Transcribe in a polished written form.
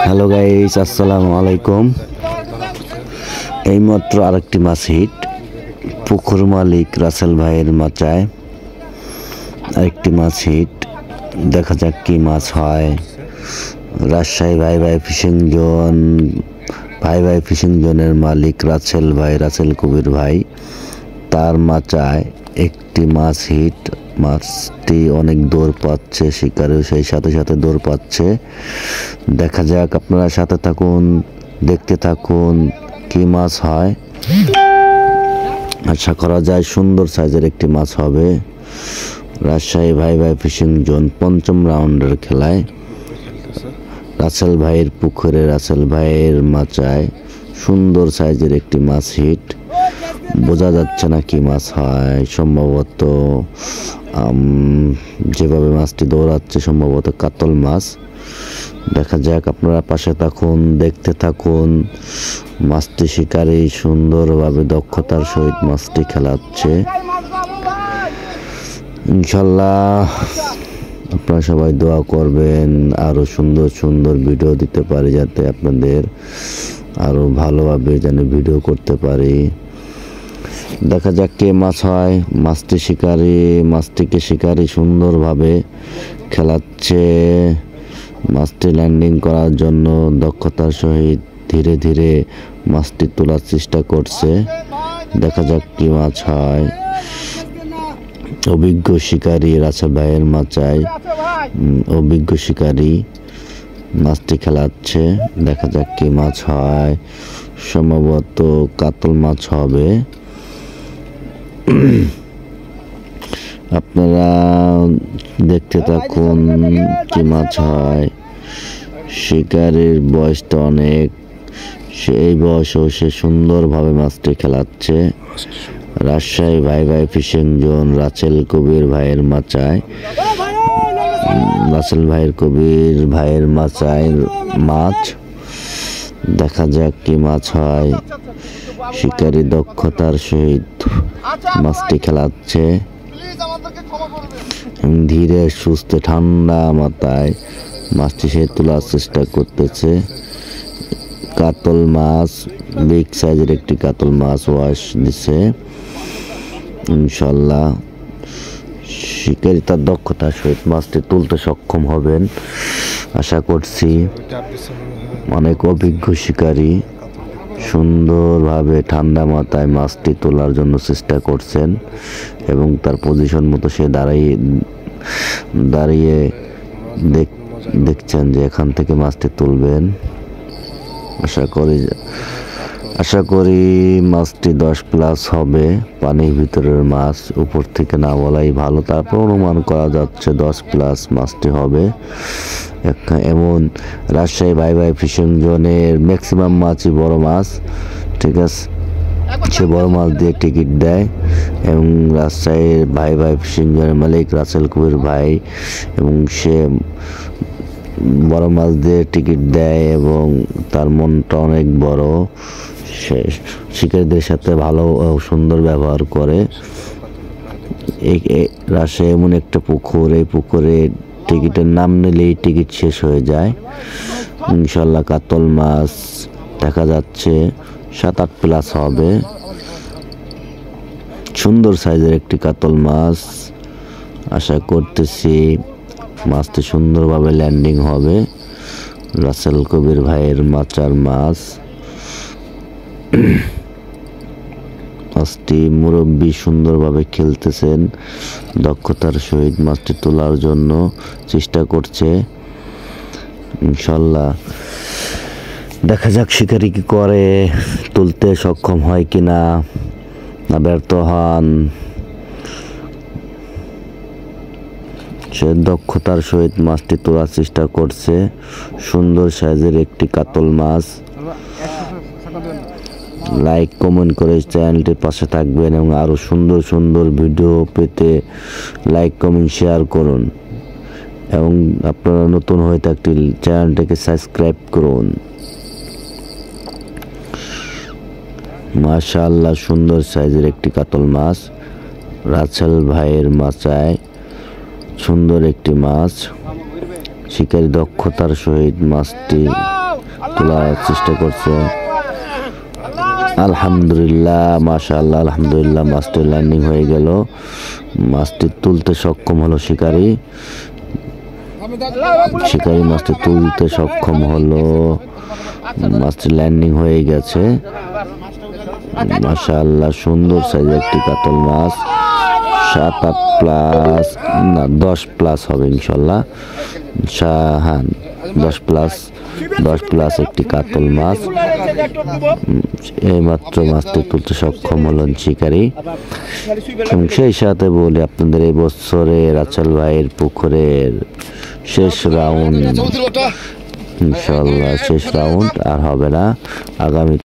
Hello guys, আসসালামু আলাইকুম। এইমাত্র আরেকটি মাছ হিট পুকুর মালিক রাসেল ভাইয়ের মাচায় আরেকটি মাছ হিট। দেখা যাক কি মাছ হয়। রাজশাহী ভাই ভাই ফিশিং জোন, ভাই ভাই ফিশিং জোনের মালিক রাসেল ভাই, রাসেল কবির ভাই, তার মাচায় একটি মাছ হিট। মাছটি অনেক দৌড় পাচ্ছে, শিকারেও সেই সাথে সাথে দৌড় পাচ্ছে। দেখা যাক, আপনারা সাথে থাকুন, দেখতে থাকুন কি মাছ হয়। আশা করা যায় সুন্দর সাইজের একটি মাছ হবে। রাজশাহী ভাই ভাই ফিশিং জোন পঞ্চম রাউন্ডের খেলায় রাসেল ভাইয়ের পুকুরে রাসেল ভাইয়ের মাচায় সুন্দর সাইজের একটি মাছ হিট। বোঝা যাচ্ছে না কি মাছ হয়, সম্ভবত যেভাবে মাছটি দৌড়াচ্ছে সম্ভবত কাতল মাছ। দেখা যাক, আপনারা পাশে থাকুন, দেখতে থাকুন। মাছটি শিকারী সুন্দরভাবে দক্ষতার সহিত মাছটি খেলাচ্ছে। ইনশাল্লাহ আপনারা সবাই দোয়া করবেন, আরো সুন্দর সুন্দর ভিডিও দিতে পারি, যাতে আপনাদের আরো ভালোভাবে যেন ভিডিও করতে পারি। দেখা যাক কে মাছ হয়। মাছটিকে শিকারী সুন্দরভাবে খেলাচ্ছে। মাছটি ল্যান্ডিং করার জন্য দক্ষতার সহিত ধীরে ধীরে মাছটি তোলার চেষ্টা করছে। দেখা যাক কি মাছ হয়। অভিজ্ঞ শিকারী রাসেল ভাইয়ের মাচায় অভিজ্ঞ শিকারী মাছটি খেলাচ্ছে। দেখা যাক কি মাছ হয়। সম্ভবত কাতল মাছ হবে। আপনারা দেখতে থাকুন কি মাছ হয়। শিকারীর বয়সটা অনেক, সেই বয়সেও সে সুন্দরভাবে মাছটি খেলাচ্ছে। রাজশাহী ভাই ভাই ফিশিং জোন রাসেল কবির ভাইয়ের মাচায় রাসেল কবির ভাইয়ের মাচায় মাছ। দেখা যাক কি মাছ হয়। শিকারী দক্ষতার সহিত মাছটি খেলাচ্ছে। ধীরে সুস্থে ঠান্ডা মাথায় মাছটি সে তোলার চেষ্টা করতেছে। কাতল মাছ, বিগ সাইজের একটি কাতল মাছ ওয়াশ দিছে। ইনশাল্লাহ শিকারী তার দক্ষতার সহিত মাছটি তুলতে সক্ষম হবেন আশা করছি। অনেক অভিজ্ঞ শিকারী সুন্দরভাবে ঠান্ডা মাথায় মাছটি তোলার জন্য চেষ্টা করছেন এবং তার পজিশন মতো সে দাঁড়িয়ে দেখছেন যে এখান থেকে মাছটি তুলবেন। আশা করি মাছটি 10+ হবে। পানির ভিতরের মাছ, উপর থেকে না বলাই ভালো, তারপর অনুমান করা যাচ্ছে 10+ মাছটি হবে। এমন রাজশাহী ভাই ভাই ফিশিং জোনের ম্যাক্সিমাম মাছই বড় মাছ, ঠিক আছে। সে বড় মাছ দিয়ে টিকিট দেয় এবং রাজশাহীর ভাই ভাই ফিশিং জোনের মালিক রাসেল কবির ভাই, এবং সে বড় মাছ দিয়ে টিকিট দেয় এবং তার মনটা অনেক বড়। সে শিকারীদের সাথে ভালো সুন্দর ব্যবহার করে। রাজশাহী এমন একটা পুকুর, এই পুকুরে টিকিটের নাম নিলেই টিকিট শেষ হয়ে যায়। ইনশাল্লাহ কাতল মাছ দেখা যাচ্ছে 7-8+ হবে। সুন্দর সাইজের একটি কাতল মাছ। আশা করতেছি মাছটি সুন্দরভাবে ল্যান্ডিং হবে। রাসেল কবির ভাইয়ের মাচার মাছ। মাছটি মুরব্বী সুন্দরভাবে খেলতেছেন, দক্ষতার সহিত মাছটি তোলার জন্য চেষ্টা করছে। ইনশাল্লাহ দেখা যাক শিকারী কি করে, তুলতে সক্ষম হয় কিনা না ব্যর্থ হন। সে দক্ষতার সহিত মাছটি তোলার চেষ্টা করছে। সুন্দর সাইজের একটি কাতল মাছ। লাইক কমেন্ট করে চ্যানেলটির পাশে থাকবেন এবং আরো সুন্দর সুন্দর ভিডিও পেতে লাইক কমেন্ট শেয়ার করুন এবং আপনারা নতুন হয়ে থাকলে চ্যানেলটিকে সাবস্ক্রাইব করুন। মাশাআল্লাহ সুন্দর সাইজের একটি কাতল মাছ। রাসেল ভাইয়ের মাচায় সুন্দর একটি মাছ। শিকারী দক্ষতার সহিত মাছটি তোলার চেষ্টা করছে। আলহামদুলিল্লাহ, মাশাআল্লাহ, আলহামদুলিল্লাহ, মাছটি ল্যান্ডিং হয়ে গেল। মাছটি তুলতে সক্ষম হলো শিকারী। মাছটি তুলতে সক্ষম হলো। মাছটি ল্যান্ডিং হয়ে গেছে। মাশাআল্লাহ, সুন্দর সাইজের একটি কাতল মাছ। 7-8 প্লাস, না 10 প্লাস হবে ইনশাল্লাহ। হ্যাঁ, 10 প্লাস একটি কাতল মাছ। এইমাত্র মাছটি তুলতে সক্ষম হলেন শিকারী। এবং সেই সাথে বলি আপনাদের, এই বছরে রাচাল ভাইয়ের পুকুরের শেষ রাউন্ড, ইনশাল্লাহ শেষ রাউন্ড আর হবে না। আগামী